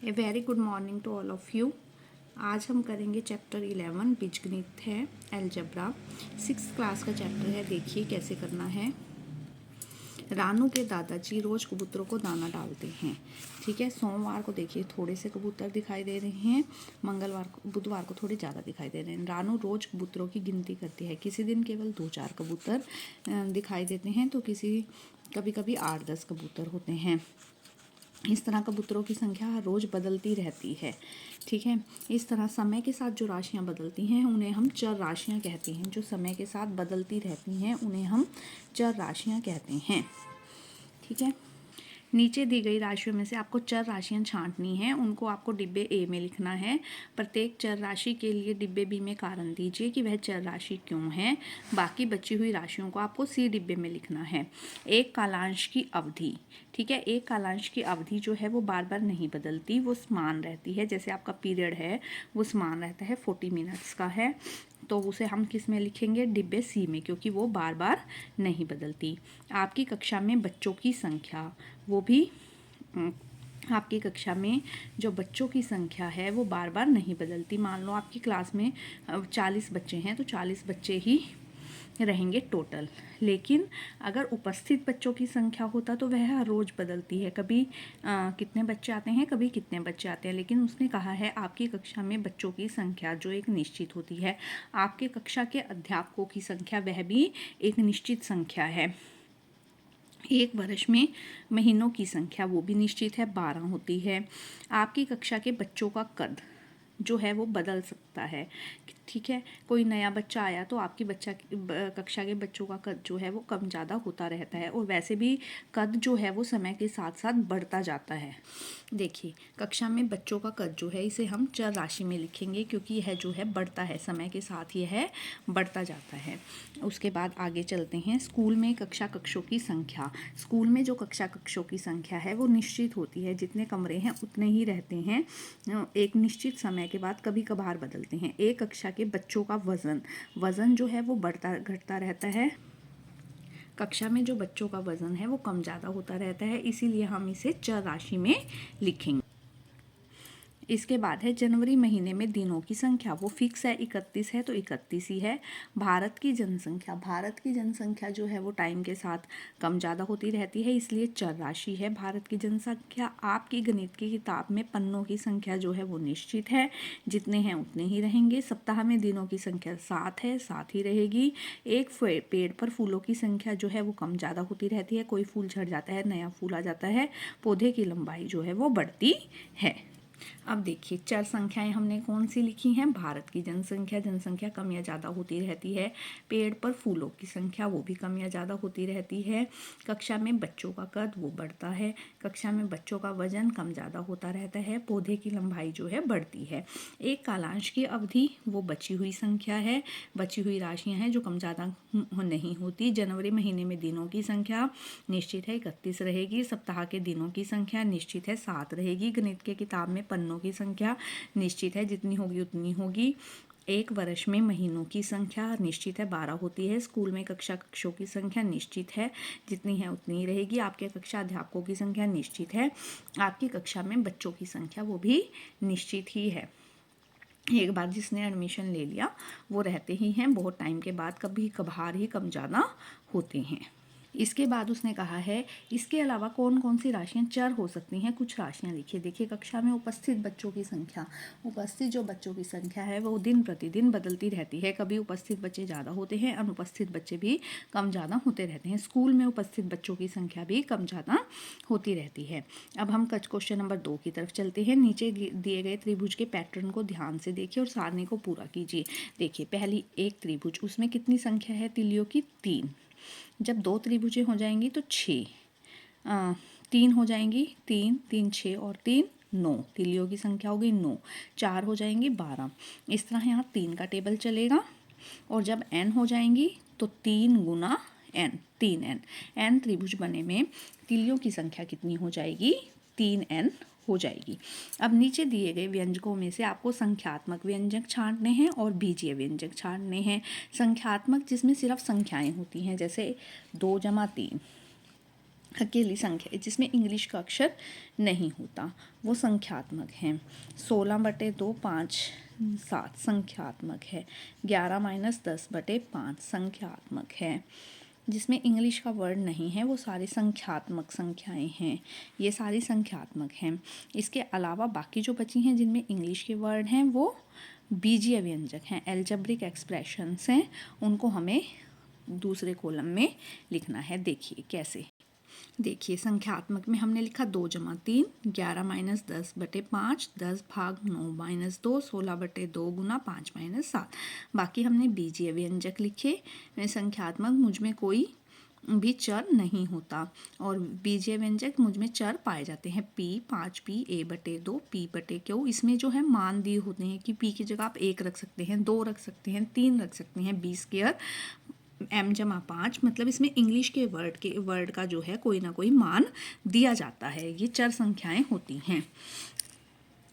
A very good morning to all of you. आज हम करेंगे चैप्टर 11 बीजगणित है, अलजेब्रा 6th क्लास का चैप्टर है। देखिए कैसे करना है। रानू के दादाजी रोज कबूतरों को दाना डालते हैं। ठीक है, सोमवार को देखिए थोड़े से कबूतर दिखाई दे रहे हैं, बुधवार को थोड़े ज़्यादा दिखाई दे रहे हैं। रानू रोज कबूतरों की गिनती करती है। किसी दिन केवल 2-4 कबूतर दिखाई देते हैं तो कभी कभी 8-10 कबूतर होते हैं। इस तरह कबूतरों की संख्या हर रोज़ बदलती रहती है। ठीक है, इस तरह समय के साथ जो राशियां बदलती हैं उन्हें हम चर राशियां कहते हैं। जो समय के साथ बदलती रहती हैं उन्हें हम चर राशियां कहते हैं। ठीक है, नीचे दी गई राशियों में से आपको चर राशियां छांटनी है। उनको आपको डिब्बे ए में लिखना है। प्रत्येक चर राशि के लिए डिब्बे बी में कारण दीजिए कि वह चर राशि क्यों है। बाकी बची हुई राशियों को आपको सी डिब्बे में लिखना है। एक कालांश की अवधि, ठीक है, एक कालांश की अवधि जो है वो बार बार नहीं बदलती, वो समान रहती है। जैसे आपका पीरियड है वो समान रहता है, 40 मिनट्स का है, तो उसे हम किस में लिखेंगे? डिब्बे सी में, क्योंकि वो बार बार नहीं बदलती। आपकी कक्षा में बच्चों की संख्या, वो भी आपकी कक्षा में जो बच्चों की संख्या है वो बार बार नहीं बदलती। मान लो आपकी क्लास में 40 बच्चे हैं तो 40 बच्चे ही रहेंगे टोटल। लेकिन अगर उपस्थित बच्चों की संख्या होता तो वह हर रोज़ बदलती है। कभी कितने बच्चे आते हैं, कभी कितने बच्चे आते हैं। लेकिन उसने कहा है आपकी कक्षा में बच्चों की संख्या जो एक निश्चित होती है। आपके कक्षा के अध्यापकों की संख्या वह भी एक निश्चित संख्या है। एक वर्ष में महीनों की संख्या वो भी निश्चित है, 12 होती है। आपकी कक्षा के बच्चों का कद जो है वो बदल सकता है। ठीक है, कोई नया बच्चा आया तो आपकी कक्षा के बच्चों का कद जो है वो कम ज़्यादा होता रहता है। और वैसे भी कद जो है वो समय के साथ साथ बढ़ता जाता है। देखिए, कक्षा में बच्चों का कद जो है इसे हम चर राशि में लिखेंगे, क्योंकि यह जो है बढ़ता है, समय के साथ यह बढ़ता जाता है। उसके बाद आगे चलते हैं। स्कूल में कक्षा कक्षों की संख्या, स्कूल में जो कक्षा कक्षों की संख्या है वो निश्चित होती है। जितने कमरे हैं उतने ही रहते हैं। एक निश्चित समय के बाद कभी कभार बदलते हैं। एक कक्षा के बच्चों का वजन जो है वो बढ़ता घटता रहता है। कक्षा में जो बच्चों का वजन है वो कम ज़्यादा होता रहता है, इसीलिए हम इसे चर राशि में लिखेंगे। इसके बाद है जनवरी महीने में दिनों की संख्या, वो फिक्स है, 31 है तो 31 ही है। भारत की जनसंख्या जो है वो टाइम के साथ कम ज़्यादा होती रहती है, इसलिए चर राशि है। भारत की जनसंख्या, आपकी गणित की किताब में पन्नों की संख्या जो है वो निश्चित है, जितने हैं उतने ही रहेंगे। सप्ताह में दिनों की संख्या 7 है, 7 ही रहेगी। एक पेड़ पर फूलों की संख्या जो है वो कम ज़्यादा होती रहती है, कोई फूल झड़ जाता है, नया फूल आ जाता है। पौधे की लंबाई जो है वो बढ़ती है। अब देखिए, चर संख्याएं हमने कौन सी लिखी हैं? भारत की जनसंख्या कम या ज़्यादा होती रहती है। पेड़ पर फूलों की संख्या वो भी कम या ज़्यादा होती रहती है। कक्षा में बच्चों का कद वो बढ़ता है। कक्षा में बच्चों का वजन कम ज़्यादा होता रहता है। पौधे की लंबाई जो है बढ़ती है। एक कालांश की अवधि वो बची हुई संख्या है, बची हुई राशियाँ हैं जो कम ज़्यादा नहीं होती। जनवरी महीने में दिनों की संख्या निश्चित है, 31 रहेगी। सप्ताह के दिनों की संख्या निश्चित है, 7 रहेगी। गणित के किताब में पन्नों की संख्या निश्चित है, जितनी होगी उतनी होगी। एक वर्ष में महीनों की संख्या निश्चित है, 12 होती है। स्कूल में कक्षा कक्षों की संख्या निश्चित है, जितनी है उतनी ही रहेगी। आपके कक्षा अध्यापकों की संख्या निश्चित है। आपकी कक्षा में बच्चों की संख्या वो भी निश्चित ही है। एक बार जिसने एडमिशन ले लिया वो रहते ही हैं, बहुत टाइम के बाद कभी कभार ही कम ज़्यादा होते हैं। इसके बाद उसने कहा है इसके अलावा कौन कौन सी राशियां चर हो सकती हैं, कुछ राशियां लिखिए। देखिए, कक्षा में उपस्थित बच्चों की संख्या, उपस्थित जो बच्चों की संख्या है वो दिन प्रतिदिन बदलती रहती है। कभी उपस्थित बच्चे ज़्यादा होते हैं, अनुपस्थित बच्चे भी कम ज़्यादा होते रहते हैं। स्कूल में उपस्थित बच्चों की संख्या भी कम ज़्यादा होती रहती है। अब हम क्वेश्चन नंबर 2 की तरफ चलते हैं। नीचे दिए गए त्रिभुज के पैटर्न को ध्यान से देखिए और सारणी को पूरा कीजिए। देखिए, पहली एक त्रिभुज, उसमें कितनी संख्या है तिलियों की? 3। जब 2 त्रिभुजें हो जाएंगी तो 6, 3 हो जाएंगी, 3 3 6 और 3 9, तिलियों की संख्या हो गई 9। 4 हो जाएंगी 12। इस तरह यहाँ 3 का टेबल चलेगा। और जब n हो जाएंगी तो 3 गुना n, 3n। n त्रिभुज बने में तिलियों की संख्या कितनी हो जाएगी? 3n हो जाएगी। अब नीचे दिए गए व्यंजकों में से आपको संख्यात्मक व्यंजक छांटने हैं और बीजीय व्यंजक छांटने हैं। संख्यात्मक जिसमें सिर्फ संख्याएं होती हैं, जैसे 2 + 3, अकेली संख्या है जिसमें इंग्लिश का अक्षर नहीं होता, वो संख्यात्मक है। 16/2 5 7 संख्यात्मक है। 11-10/5 संख्यात्मक है। जिसमें इंग्लिश का वर्ड नहीं है वो सारी संख्यात्मक संख्याएं हैं, ये सारी संख्यात्मक हैं। इसके अलावा बाकी जो बची हैं जिनमें इंग्लिश के वर्ड हैं वो बीजीय व्यंजक हैं, एल्जेब्रिक एक्सप्रेशंस हैं, उनको हमें दूसरे कॉलम में लिखना है। देखिए कैसे। देखिए संख्यात्मक में हमने लिखा 2-3, 11-10/5, 10/9-2, 16/2 गुना 5-7। बाकी हमने बीजीय व्यंजक लिखे। संख्यात्मक मुझ में कोई भी चर नहीं होता और बीजीय व्यंजक मुझ में चर पाए जाते हैं। p 5p a/2 p/q। इसमें जो है मान दिए होते हैं कि p की जगह आप 1 रख सकते हैं, 2 रख सकते हैं, 3 रख सकते हैं। b² m/5 मतलब इसमें इंग्लिश के वर्ड का जो है कोई ना कोई मान दिया जाता है। ये चर संख्याएं होती हैं।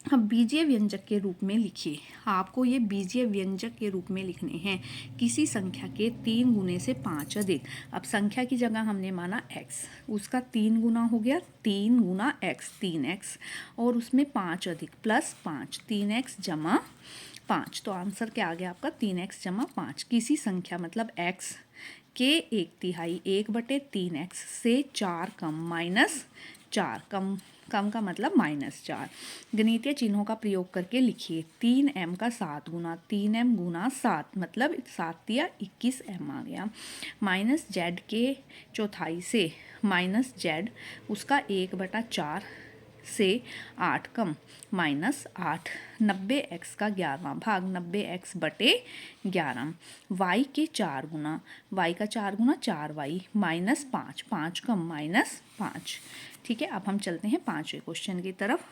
अब बीजीय व्यंजक के रूप में लिखिए। आपको ये बीजीय व्यंजक के रूप में लिखने हैं किसी संख्या के 3 गुने से 5 अधिक। अब संख्या की जगह हमने माना x, उसका 3 गुना हो गया 3 गुना x 3x, और उसमें 5 अधिक प्लस 5 3x जमा 5। तो आंसर क्या आ गया आपका 3x जमा 5। किसी संख्या मतलब x के 1/3 1/3x से 4 कम -4, कम का मतलब -4। गणितीय चिन्हों का प्रयोग करके लिखिए। 3m का 7 गुना 3m गुना 7 मतलब 7 या 21m आ गया। -z के 1/4 से -z उसका 1/4 से 8 कम -8। 90x का 11वां भाग 90x/11। y के 4 गुना y का 4 गुना 4y -5 5 कम -5। ठीक है, अब हम चलते हैं 5वें क्वेश्चन की तरफ।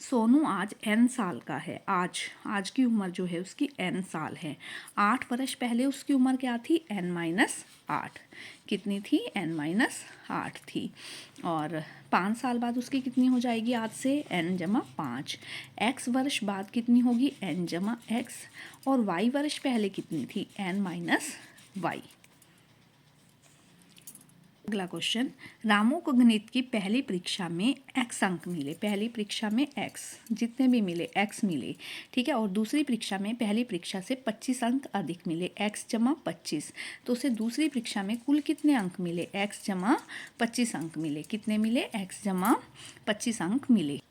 सोनू आज n साल का है। आज की उम्र जो है उसकी n साल है। 8 वर्ष पहले उसकी उम्र क्या थी n-8। कितनी थी n-8 थी। और 5 साल बाद उसकी कितनी हो जाएगी आज से n-5। x वर्ष बाद कितनी होगी n-x, और y वर्ष पहले कितनी थी n-y। अगला क्वेश्चन, रामू को गणित की पहली परीक्षा में x अंक मिले। पहली परीक्षा में x जितने भी मिले x मिले, ठीक है। और दूसरी परीक्षा में पहली परीक्षा से 25 अंक अधिक मिले, x जमा 25। तो उसे दूसरी परीक्षा में कुल कितने अंक मिले x जमा 25 अंक मिले। कितने मिले x जमा 25 अंक मिले।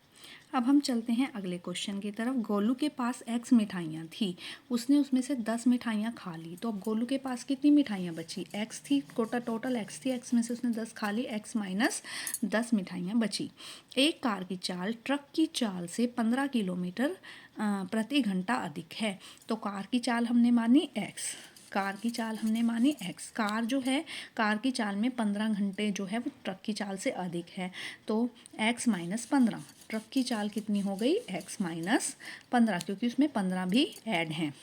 अब हम चलते हैं अगले क्वेश्चन की तरफ। गोलू के पास x मिठाइयाँ थी, उसने उसमें से 10 मिठाइयाँ खा ली। तो अब गोलू के पास कितनी मिठाइयाँ बची, x थी, टोटल x थी, x में से उसने 10 खा ली, x माइनस 10 मिठाइयाँ बची। एक कार की चाल ट्रक की चाल से 15 किलोमीटर प्रति घंटा अधिक है। तो कार की चाल हमने मानी x, कार की चाल हमने मानी x। कार जो है, कार की चाल में 15 घंटे जो है वो ट्रक की चाल से अधिक है। तो x माइनस 15, ट्रक की चाल कितनी हो गई x माइनस 15, क्योंकि उसमें 15 भी ऐड हैं।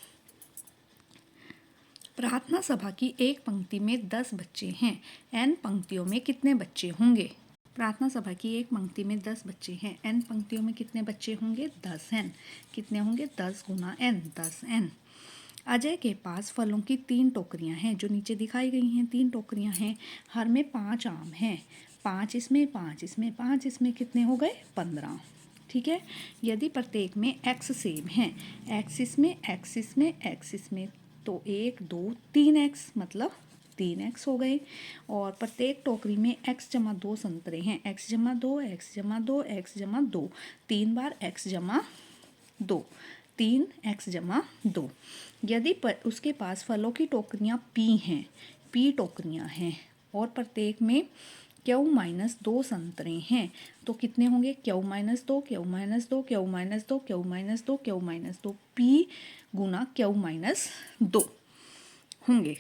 प्रार्थना सभा की एक पंक्ति में 10 बच्चे हैं, n पंक्तियों में कितने बच्चे होंगे। प्रार्थना सभा की एक पंक्ति में 10 बच्चे हैं, n पंक्तियों में कितने बच्चे होंगे 10n। कितने होंगे 10 गुना n 10n। अजय के पास फलों की 3 टोकरियां हैं, जो नीचे दिखाई गई हैं 3 टोकरियां हैं। हर में 5 आम हैं, 5 इसमें 5 इसमें 5 इसमें कितने हो गए 15। ठीक है। यदि प्रत्येक में x सेम है, x इसमें x इसमें x इसमें, तो 1 2 3x मतलब 3x हो गए। और प्रत्येक टोकरी में x जमा 2 संतरे हैं, x जमा 2 x जमा 2 x जमा 2, 3 बार x जमा 2, 3x जमा 2। यदि उसके पास फलों की टोकरियाँ p हैं, p टोकरियाँ हैं, और प्रत्येक में q माइनस 2 संतरे हैं, तो कितने होंगे q minus 2 q minus 2 q minus 2 q minus 2 q minus 2, p गुना q माइनस 2 होंगे।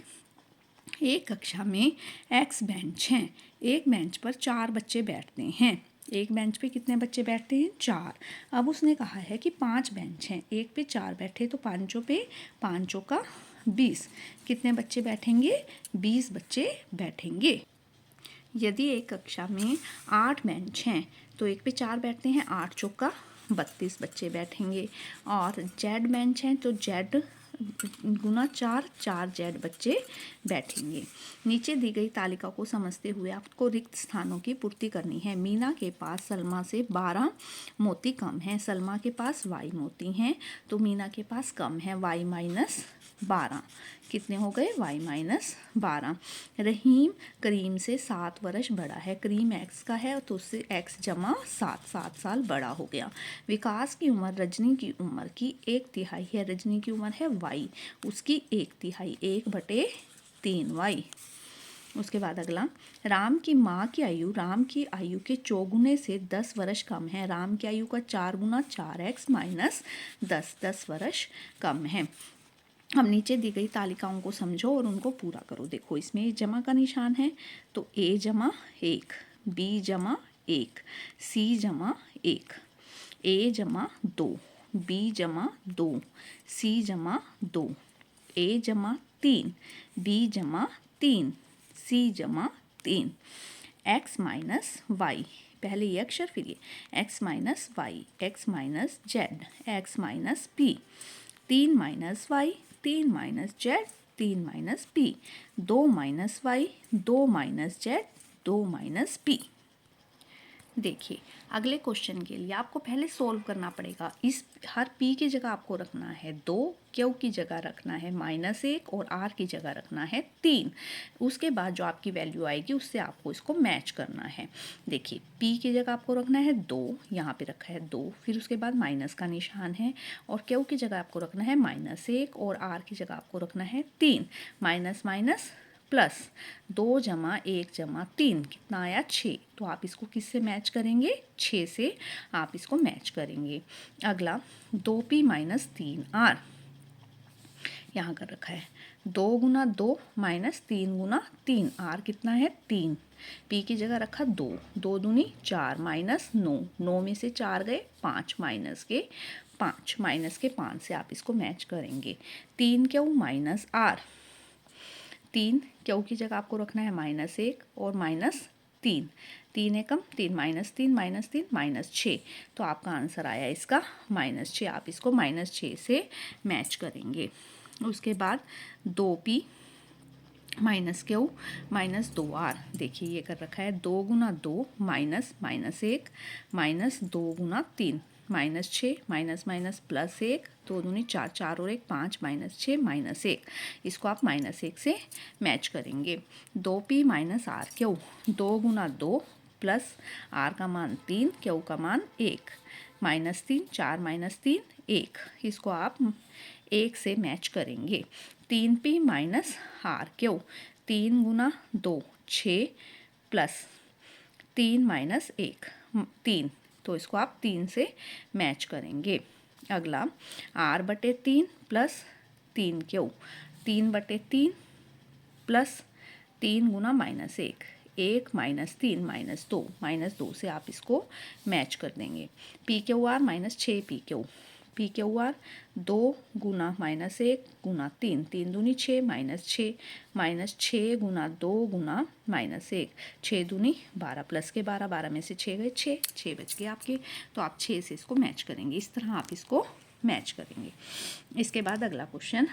एक कक्षा में x बेंच हैं, एक बेंच पर 4 बच्चे बैठते हैं। एक बेंच पे कितने बच्चे बैठते हैं 4। अब उसने कहा है कि 5 बेंच हैं, एक पे 4 बैठे, तो 5 पे 5 का 20, कितने बच्चे बैठेंगे 20 बच्चे बैठेंगे। यदि एक कक्षा में 8 बेंच हैं, तो एक पे 4 बैठते हैं, 8 चौका 32 बच्चे बैठेंगे। और जेड बेंच हैं, तो जेड गुना 4, 4 जेड बच्चे बैठेंगे। नीचे दी गई तालिका को समझते हुए आपको रिक्त स्थानों की पूर्ति करनी है। मीना के पास सलमा से 12 मोती कम है। सलमा के पास y मोती हैं तो मीना के पास कम है y माइनस 12। कितने हो गए? y minus 12। रहीम करीम से 7 वर्ष बड़ा है। करीम x का है तो उससे x जमा 7 साल बड़ा हो गया। विकास की उम्र रजनी की उम्र की 1/3 है। रजनी की उम्र है y, उसकी 1/3 1/3y। उसके बाद अगला, राम की माँ की आयु राम की आयु के चौगुने से 10 वर्ष कम है। राम की आयु का 4 गुना 4x माइनस 10 वर्ष कम है। हम नीचे दी गई तालिकाओं को समझो और उनको पूरा करो। देखो इसमें जमा का निशान है तो a जमा 1, b जमा 1, c जमा 1, a जमा 2, b जमा 2, c जमा 2, a जमा 3, b जमा 3, c जमा 3, x माइनस वाई, पहले ये अक्षर फिर ये x minus y, x minus z, x minus p, 3 minus y, 3 minus z, 3 minus p, 2 minus y, 2 minus z, 2 minus p. देखिए अगले क्वेश्चन के लिए आपको पहले सोल्व करना पड़ेगा। इस हर p की जगह आपको रखना है 2, q की जगह रखना है -1 और r की जगह रखना है 3। उसके बाद जो आपकी वैल्यू आएगी उससे आपको इसको मैच करना है। देखिए p की जगह आपको रखना है 2, यहाँ पे रखा है 2, फिर उसके बाद माइनस का निशान है, और q की जगह आपको रखना है -1 और r की जगह आपको रखना है 3। माइनस माइनस प्लस 2 जमा 1 जमा 3 कितना आया? 6। तो आप इसको किससे मैच करेंगे? 6 से आप इसको मैच करेंगे। अगला 2p माइनस 3r यहाँ कर रखा है। 2 गुना 2 माइनस 3 गुना 3, r कितना है? 3। p की जगह रखा 2, 2 दूनी 4 माइनस 9, 9 में से 4 गए 5 माइनस के 5 से आप इसको मैच करेंगे। 3q माइनस r, 3 क्यू की जगह आपको रखना है -1 और -3, 3 एकम 3 -3 -6, तो आपका आंसर आया इसका -6। आप इसको -6 से मैच करेंगे। उसके बाद 2p minus Q minus 2r, देखिए ये कर रखा है 2 गुना 2 माइनस -1 माइनस 2 गुना 3 -6 माइनस माइनस प्लस 1, 2 दूनी 4, 4 और 1 5 -6 -1, इसको आप -1 से मैच करेंगे। 2p माइनस आर क्यू, 2 गुना 2 प्लस r का मान 3, क्यू का मान 1, -3 4 -3 1, इसको आप 1 से मैच करेंगे। 3p माइनस आर क्यू, 3 गुना 2 6 प्लस 3 माइनस 1 3, तो इसको आप 3 से मैच करेंगे। अगला r/3 प्लस 3q, 3/3 प्लस 3 गुना -1, 1 -3 -2 से आप इसको मैच कर देंगे। pqr माइनस 6pq, pqr 2 गुना -1 गुना 3, 3 दूनी 6 -6 गुना 2 गुना -1, 6 दूनी 12 प्लस के 12, 12 में से 6 गए 6 बच गए आपके, तो आप 6 से इसको मैच करेंगे। इस तरह आप इसको मैच करेंगे। इसके बाद अगला क्वेश्चन,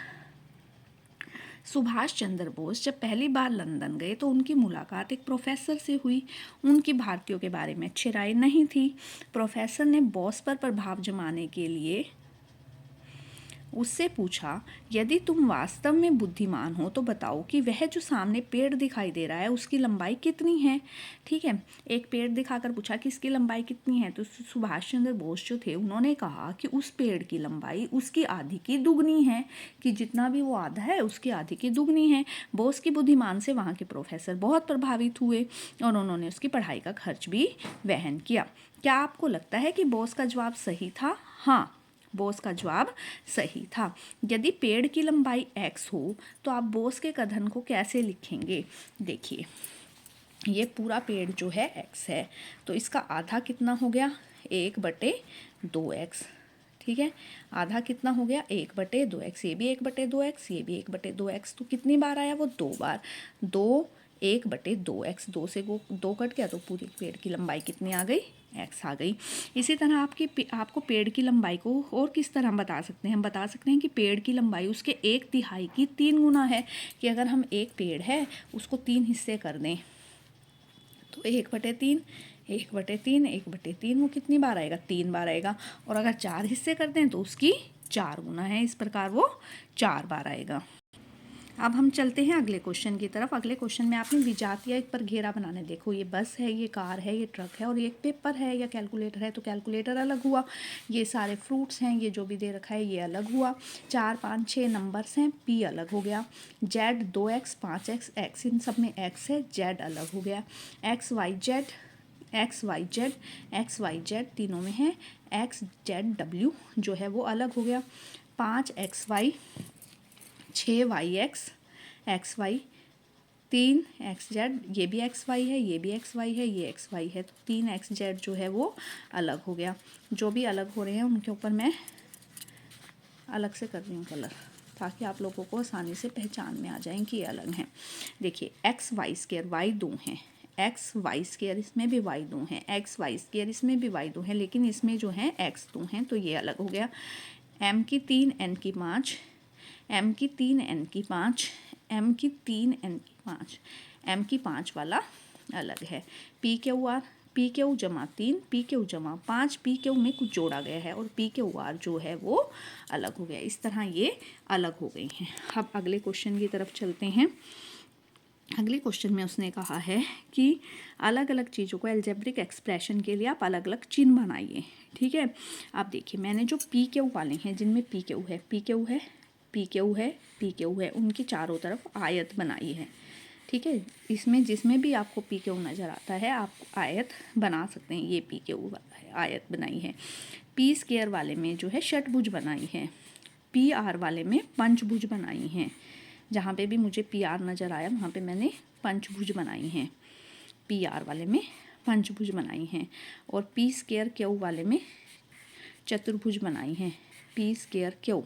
सुभाष चंद्र बोस जब पहली बार लंदन गए तो उनकी मुलाकात एक प्रोफेसर से हुई। उनकी भारतीयों के बारे में अच्छी राय नहीं थी। प्रोफेसर ने बॉस पर प्रभाव जमाने के लिए उससे पूछा, यदि तुम वास्तव में बुद्धिमान हो तो बताओ कि वह जो सामने पेड़ दिखाई दे रहा है उसकी लंबाई कितनी है। ठीक है, एक पेड़ दिखाकर पूछा कि इसकी लंबाई कितनी है, तो सुभाष चंद्र बोस जो थे उन्होंने कहा कि उस पेड़ की लंबाई उसकी आधी की दुगनी है, कि जितना भी वो आधा है उसकी आधी की दुगनी है। बोस की बुद्धिमान से वहाँ के प्रोफेसर बहुत प्रभावित हुए और उन्होंने उसकी पढ़ाई का खर्च भी वहन किया। क्या आपको लगता है कि बोस का जवाब सही था? हाँ, बोस का जवाब सही था। यदि पेड़ की लंबाई x हो तो आप बोस के कथन को कैसे लिखेंगे? देखिए ये पूरा पेड़ जो है x है, तो इसका आधा कितना हो गया? 1/2x। ठीक है, आधा कितना हो गया? 1/2x। ये भी 1/2x, ये भी 1/2x, तो कितनी बार आया वो? 2 बार। 2 1/2x, 2 से 2 कट गया तो पूरी पेड़ की लंबाई कितनी आ गई, x आ गई। इसी तरह आपको पेड़ की लंबाई को और किस तरह बता सकते हैं, हम बता सकते हैं कि पेड़ की लंबाई उसके 1/3 की 3 गुना है। कि अगर हम एक पेड़ है उसको 3 हिस्से कर दें तो 1/3, 1/3, 1/3 वो कितनी बार आएगा, 3 बार आएगा। और अगर 4 हिस्से कर दें तो उसकी 4 गुना है, इस प्रकार वो 4 बार आएगा। अब हम चलते हैं अगले क्वेश्चन की तरफ। अगले क्वेश्चन में आपने विजातीय एक पर घेरा बनाना है। देखो ये बस है, ये कार है, ये ट्रक है और ये एक पेपर है या कैलकुलेटर है, तो कैलकुलेटर अलग हुआ। ये सारे फ्रूट्स हैं, ये जो भी दे रखा है ये अलग हुआ। 4, 5, 6 नंबर्स हैं, पी अलग हो गया। जेड 2x, 5x, एक्स इन सब में एक्स है, जेड अलग हो गया। एक्स वाई जेड तीनों में है, एक्स जेड डब्ल्यू जो है वो अलग हो गया। 5xy, 6yx, xy, 3xz, ये भी xy है, ये भी xy है, ये xy है, तो 3xz जो है वो अलग हो गया। जो भी अलग हो रहे हैं उनके ऊपर मैं अलग से कर रही हूँ कलर, ताकि आप लोगों को आसानी से पहचान में आ जाए कि ये अलग हैं। देखिए xy² y 2 हैं, xy² इसमें भी y 2 हैं, xy² इसमें भी y 2 हैं, लेकिन इसमें जो है x 2 हैं, तो ये अलग हो गया। m की 3 n की 5, m की 3 n की 5, m की 3 n की 5, m की 5 वाला अलग है। P Q R, P Q जमा 3, पी क्यू जमा 5, पी क्यू में कुछ जोड़ा गया है और पी क्यू आर जो है वो अलग हो गया। इस तरह ये अलग हो गई हैं। अब अगले क्वेश्चन की तरफ चलते हैं। अगले क्वेश्चन में उसने कहा है कि अलग अलग चीज़ों को एल्जेब्रिक एक्सप्रेशन के लिए आप अलग अलग चिन्ह बनाइए। ठीक है, आप देखिए मैंने जो पी क्यू वाले हैं जिनमें पी क्यू है, पी क्यू है, पी क्यू है, पी क्यू है, उनकी चारों तरफ आयत बनाई है। ठीक है, इसमें जिसमें भी आपको पी क्यू नज़र आता है आप आयत बना सकते हैं। ये पी क्यू वाला है, आयत बनाई है। पी स्क्वायर वाले में जो है षटभुज बनाई है। पी आर वाले में पंचभुज बनाई हैं। जहाँ पे भी मुझे पी आर नज़र आया वहाँ पे मैंने पंचभुज बनाई हैं। पी आर वाले में पंचभुज बनाई हैं। और पी स्क्वायर क्यू वाले में चतुर्भुज बनाई हैं। P square Q,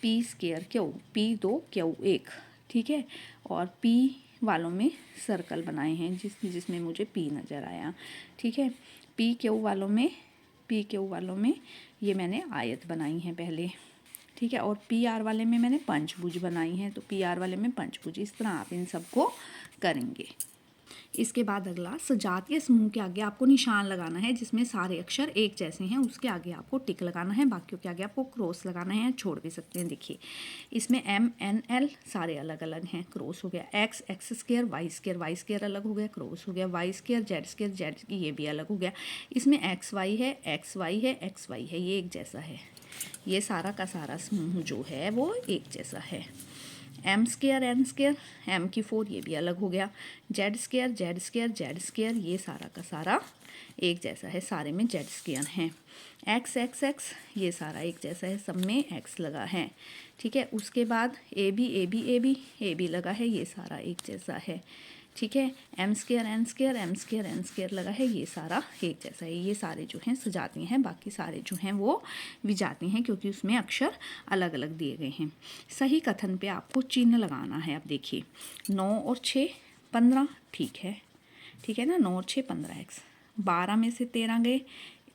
P square Q, P 2 Q 1। ठीक है, और पी वालों में सर्कल बनाए हैं जिसमें मुझे पी नज़र आया। ठीक है, पी क्यू वालों में ये मैंने आयत बनाई है पहले। ठीक है, और पी आर वाले में मैंने पंचभुज बनाई है, तो पी आर वाले में पंचभुज। इस तरह आप इन सबको करेंगे। इसके बाद अगला सजातीय समूह के आगे आपको निशान लगाना है जिसमें सारे अक्षर एक जैसे हैं, उसके आगे आपको टिक लगाना है, बाकियों के आगे आपको क्रॉस लगाना है, छोड़ भी सकते हैं। देखिए इसमें M N L सारे अलग अलग हैं, क्रॉस हो गया। X X² Y स्क्वायर अलग हो गया, क्रॉस हो गया। Y स्क्वायर Z ये भी अलग हो गया। इसमें XY है, XY है, ये एक जैसा है। ये सारा का सारा समूह जो है वो एक जैसा है। M square N square, M की 4 ये भी अलग हो गया। Z स्क्वायर ये सारा का सारा एक जैसा है, सारे में Z स्क्वायर हैं। X ये सारा एक जैसा है, सब में X लगा है। ठीक है, उसके बाद A B लगा है, ये सारा एक जैसा है। ठीक है, M स्क्वायर N स्क्वायर लगा है, ये सारा एक जैसा है। ये सारे जो हैं सजाती हैं, बाकी सारे जो हैं वो विजाती हैं क्योंकि उसमें अक्षर अलग अलग दिए गए हैं। सही कथन पे आपको चिन्ह लगाना है। अब देखिए 9 और 6 15, ठीक है ना, 9 और 6 15x। 12 में से 13 गए,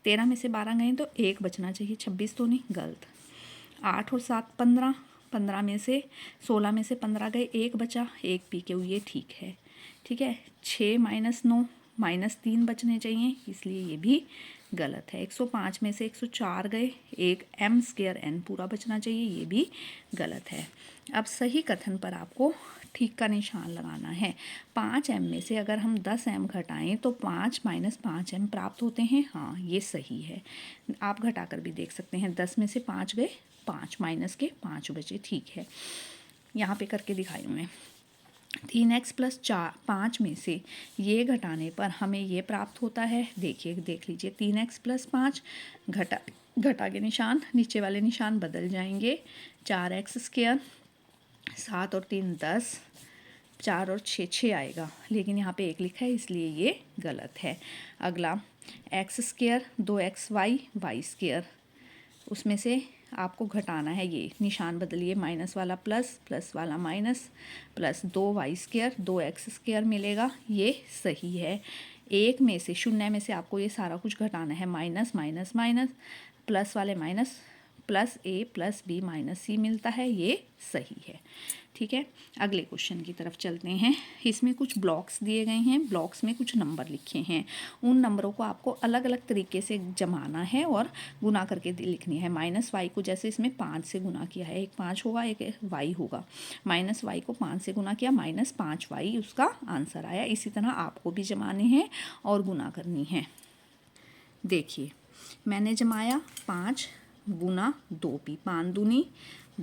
13 में से 12 गए तो 1 बचना चाहिए, 26 तो नहीं, गलत। 8 और 7 15, 15 में से 16 में से 15 गए, 1 बचा, 1 पी के, ये ठीक है। ठीक है, 6 - 9 -3 बचने चाहिए, इसलिए ये भी गलत है। 105 में से 104 गए, 1 M स्क्वायर N पूरा बचना चाहिए, ये भी गलत है। अब सही कथन पर आपको ठीक का निशान लगाना है। 5M में से अगर हम 10M घटाएं तो 5 - 5M प्राप्त होते हैं। हाँ, ये सही है। आप घटाकर भी देख सकते हैं। 10 में से 5 गए, 5 माइनस के 5 बचे, ठीक है। यहाँ पे करके दिखाई मैं। 3x + 5 में से ये घटाने पर हमें ये प्राप्त होता है। देखिए देख लीजिए, 3x + 5 घटा के निशान, नीचे वाले निशान बदल जाएंगे। 4x स्क्वायर, 7 और 3 10, 4 और 6 6 आएगा, लेकिन यहाँ पे 1 लिखा है इसलिए ये गलत है। अगला x square 2xy y square, उसमें से आपको घटाना है, ये निशान बदलिए, माइनस वाला प्लस, प्लस वाला माइनस, प्लस 2y² 2x² मिलेगा, ये सही है। एक में से, शून्य में से आपको ये सारा कुछ घटाना है, माइनस माइनस माइनस, प्लस वाले minus, plus a plus b minus c मिलता है, ये सही है। ठीक है, अगले क्वेश्चन की तरफ चलते हैं। इसमें कुछ ब्लॉक्स दिए गए हैं, ब्लॉक्स में कुछ नंबर लिखे हैं, उन नंबरों को आपको अलग अलग तरीके से जमाना है और गुना करके लिखनी है। -y को जैसे इसमें 5 से गुना किया है, एक 5 होगा एक y होगा, -y को 5 से गुना किया, -5y उसका आंसर आया। इसी तरह आपको भी जमाने हैं और गुना करनी है। देखिए मैंने जमाया 5 गुना 2p, 5 दूनी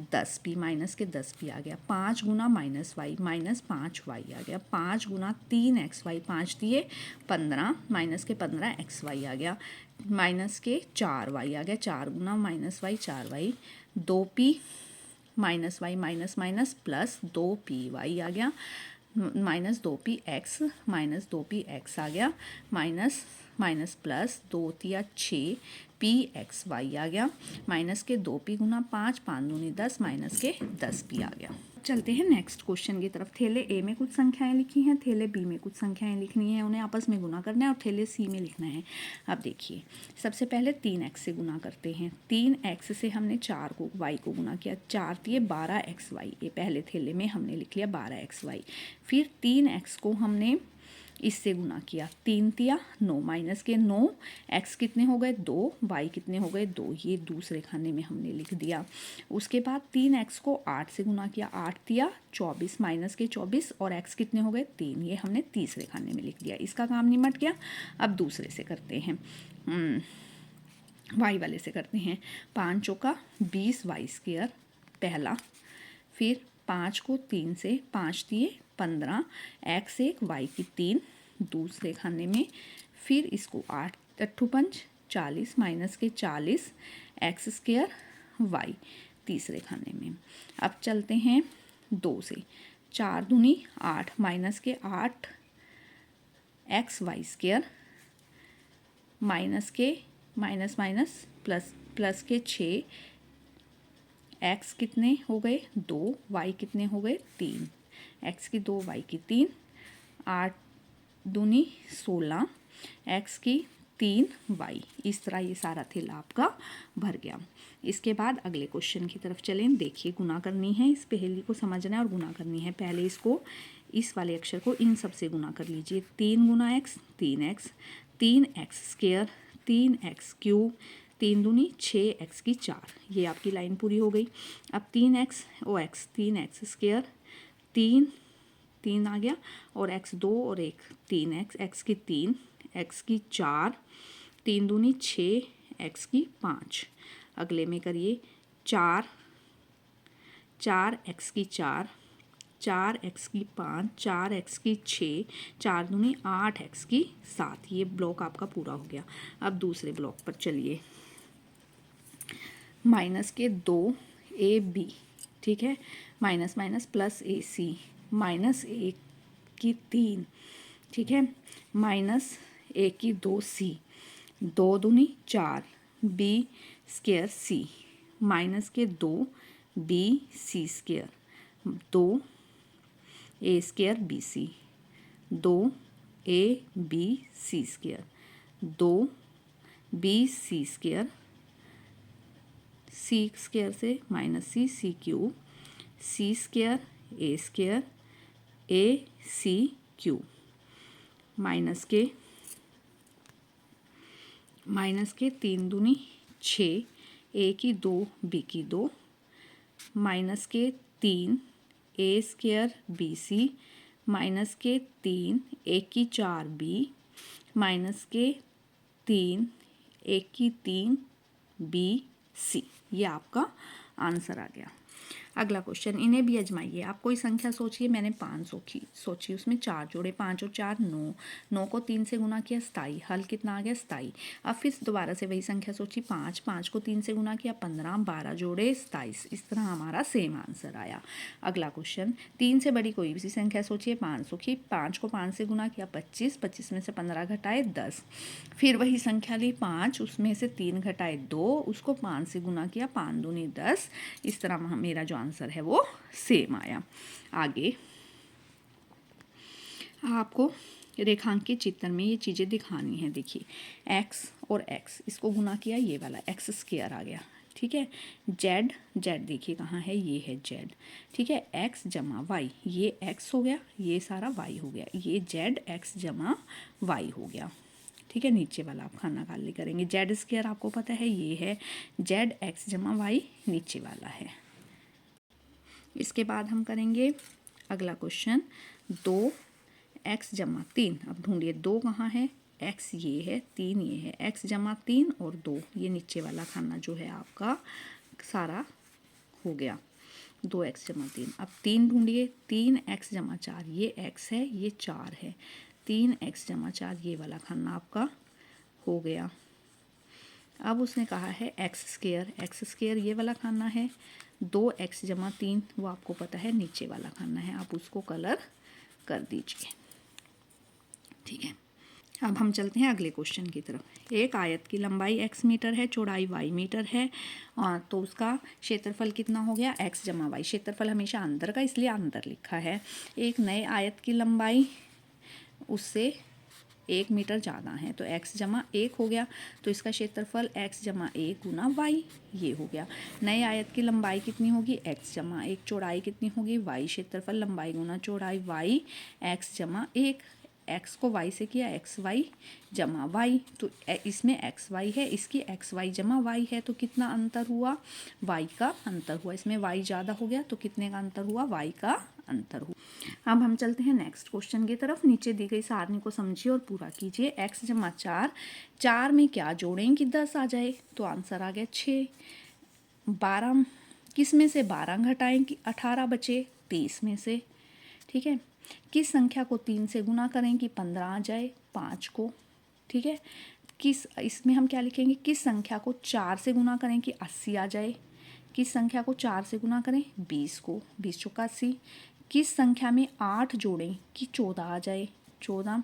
10p, माइनस के 10p आ गया, 5 गुना -y -5y आ गया, 5 गुना 3xy, 5 दिए 15, माइनस के 15xy आ गया, माइनस के 4y आ गया, 4 गुना -y 4y, 2p -y minus minus plus 2py आ गया, -2px -2px आ गया, माइनस माइनस प्लस 2 तिया 6 pxy आ गया, माइनस के 2p गुना 5 5 दूनी 10, माइनस के 10p आ गया। चलते हैं नेक्स्ट क्वेश्चन की तरफ। थैले ए में कुछ संख्याएं लिखी हैं, थैले बी में कुछ संख्याएं लिखनी है, उन्हें आपस में गुना करना है और थैले सी में लिखना है। अब देखिए सबसे पहले 3x से गुना करते हैं। 3x से हमने 4 को y को गुना किया, 4 दिए 12xy, ये पहले थैले में हमने लिख लिया 12xy। फिर 3x को हमने इससे गुना किया, 3 तिया 9, माइनस के 9, x कितने हो गए 2, y कितने हो गए 2, ये दूसरे खाने में हमने लिख दिया। उसके बाद 3x को 8 से गुना किया, 8 तिया 24, माइनस के 24 और x कितने हो गए 3, ये हमने तीसरे खाने में लिख दिया। इसका काम निमट गया। अब दूसरे से करते हैं, y वाले से करते हैं। 5 चौका 20y² पहला, फिर 5 को 3 से 5 दिए 15, x 1 y की 3 दूसरे खाने में, फिर इसको 8 8 5 40, माइनस के 40 x² y तीसरे खाने में। अब चलते हैं 2 से, 4 दूनी 8, माइनस के 8 xy² माइनस के माइनस माइनस प्लस, प्लस के 6, x कितने हो गए 2, y कितने हो गए 3, x की 2 y की 3, 8 दूनी 16, x की 3 y। इस तरह ये सारा थैला आपका भर गया। इसके बाद अगले क्वेश्चन की तरफ चलें। देखिए गुना करनी है, इस पहेली को समझना है और गुना करनी है। पहले इसको, इस वाले अक्षर को इन सब से गुना कर लीजिए। 3 गुना x 3x, 3x² 3x³ 3 दूनी 6x की 4, ये आपकी लाइन पूरी हो गई। अब 3x 3x² 3 3 आ गया और x 2 और 1 3x, x की 3 x की 4, 3 दूनी 6 x की 5। अगले में करिए 4 4x की 4, 4x की 5, 4x की 6, 4 दूनी 8x की 7। ये ब्लॉक आपका पूरा हो गया। अब दूसरे ब्लॉक पर चलिए। माइनस के 2 AB, ठीक है, minus minus plus AC, minus 1 की 3, ठीक है, माइनस 1 की 2C, 2 दूनी 4 B² C, माइनस के 2 BC², 2 A² BC, 2 ABC², 2 BC², C² से minus C³ C² A² AC³ minus के 3 दूनी 6, A की 2 B की 2, माइनस के 3 A² BC, माइनस के 3 1 की 4 B, माइनस के 3 1 की 3 BC। ये आपका आंसर आ गया। अगला क्वेश्चन, इन्हें भी आजमाइए। आप कोई संख्या सोचिए, मैंने 5 सोची, उसमें 4 जोड़े, 5 और 4 9, 9 को 3 से गुना किया 27, हल कितना आ गया 27। अब फिर दोबारा से वही संख्या सोची 5, 5 को 3 से गुना किया 15, 12 जोड़े 27, इस तरह हमारा सेम आंसर आया। अगला क्वेश्चन, 3 से बड़ी कोई भी संख्या सोचिए, 5 सोचिए, 5 को 5 से गुना किया 25, 25 में से 15 घटाए 10, फिर वही संख्या ली 5, उसमें से 3 घटाए 2, उसको 5 से गुना किया, 5 दूनी 10, इस तरह मेरा जो आंसर है वो सेम आया। आगे आपको रेखांकित चित्र में ये चीज़ें दिखानी है। देखिए x और x, इसको गुना किया, ये वाला x स्क्वायर आ गया, ठीक है। z, z देखिए कहाँ है, ये है z, ठीक है। x जमा y, ये x हो गया, ये सारा y हो गया, ये z x जमा y हो गया, ठीक है। नीचे वाला आप खाना खाली करेंगे, z स्क्वायर आपको पता है ये है z x जमा y, नीचे वाला है। इसके बाद हम करेंगे अगला क्वेश्चन, 2x जमा 3। अब ढूंढिए 2 कहाँ है, x ये है, 3 ये है, x जमा 3 और 2, ये नीचे वाला खाना जो है आपका सारा हो गया, 2x जमा 3। अब 3 ढूंढिए, 3x जमा 4, ये x है, ये 4 है, 3x जमा 4, ये वाला खाना आपका हो गया। अब उसने कहा है x स्क्वायर ये वाला खाना है, 2x जमा 3, वो आपको पता है नीचे वाला खाना है, आप उसको कलर कर दीजिए, ठीक है। अब हम चलते हैं अगले क्वेश्चन की तरफ। एक आयत की लंबाई x मीटर है, चौड़ाई y मीटर है, तो उसका क्षेत्रफल कितना हो गया, x जमा y। क्षेत्रफल हमेशा अंदर का, इसलिए अंदर लिखा है। एक नए आयत की लंबाई उससे 1 मीटर ज़्यादा है, तो x जमा 1 हो गया, तो इसका क्षेत्रफल x जमा 1 गुना y, ये हो गया। नए आयत की लंबाई कितनी होगी, x जमा 1, चौड़ाई कितनी होगी y, क्षेत्रफल लंबाई गुना चौड़ाई y, x जमा 1, x को y से किया xy जमा y, तो इसमें xy है, इसकी xy जमा y है, तो कितना अंतर हुआ, y का अंतर हुआ। इसमें y ज़्यादा हो गया, तो कितने का अंतर हुआ, y का अंतर हुआ। अब हम चलते हैं नेक्स्ट क्वेश्चन की तरफ। नीचे दी गई सारणी को समझिए और पूरा कीजिए। x जमा 4, 4 में क्या जोड़ें कि 10 आ जाए, तो आंसर आ गया 6। 12 किस में से 12 घटाएं कि 18 बचे, 30 में से, ठीक है। किस संख्या को 3 से गुना करें कि 15 आ जाए, 5 को, ठीक है। इसमें हम क्या लिखेंगे, किस संख्या को 4 से गुना करें कि 80 आ जाए, किस संख्या को 4 से गुना करें, 20 को, 20 चौका 80। किस संख्या में 8 जोड़ें कि 14 आ जाए, 14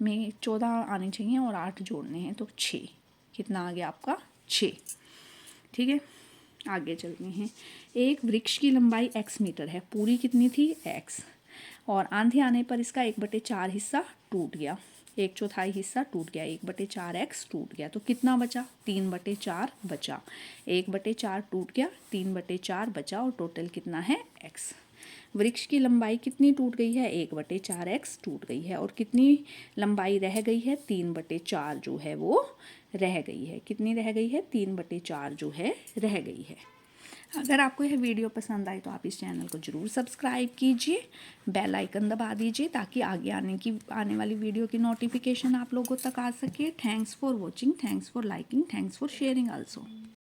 में 14 आने चाहिए और 8 जोड़ने हैं, तो 6, कितना आ गया आपका 6, ठीक है। आगे चलते हैं। एक वृक्ष की लंबाई x मीटर है, पूरी कितनी थी x, और आंधी आने पर इसका 1/4 हिस्सा टूट गया, 1/4 हिस्सा टूट गया, 1/4x टूट गया, तो कितना बचा, 3/4 बचा। 1/4 टूट गया, 3/4 बचा, और टोटल कितना है x। वृक्ष की लंबाई कितनी टूट गई है, 1/4x टूट गई है, और कितनी लंबाई रह गई है, 3/4 जो है वो रह गई है। कितनी रह गई है, 3/4 जो है रह गई है। अगर आपको यह वीडियो पसंद आए तो आप इस चैनल को ज़रूर सब्सक्राइब कीजिए, बेल आइकन दबा दीजिए, ताकि आगे आने वाली वीडियो की नोटिफिकेशन आप लोगों तक आ सके। Thanks for watching, thanks for liking, thanks for sharing also.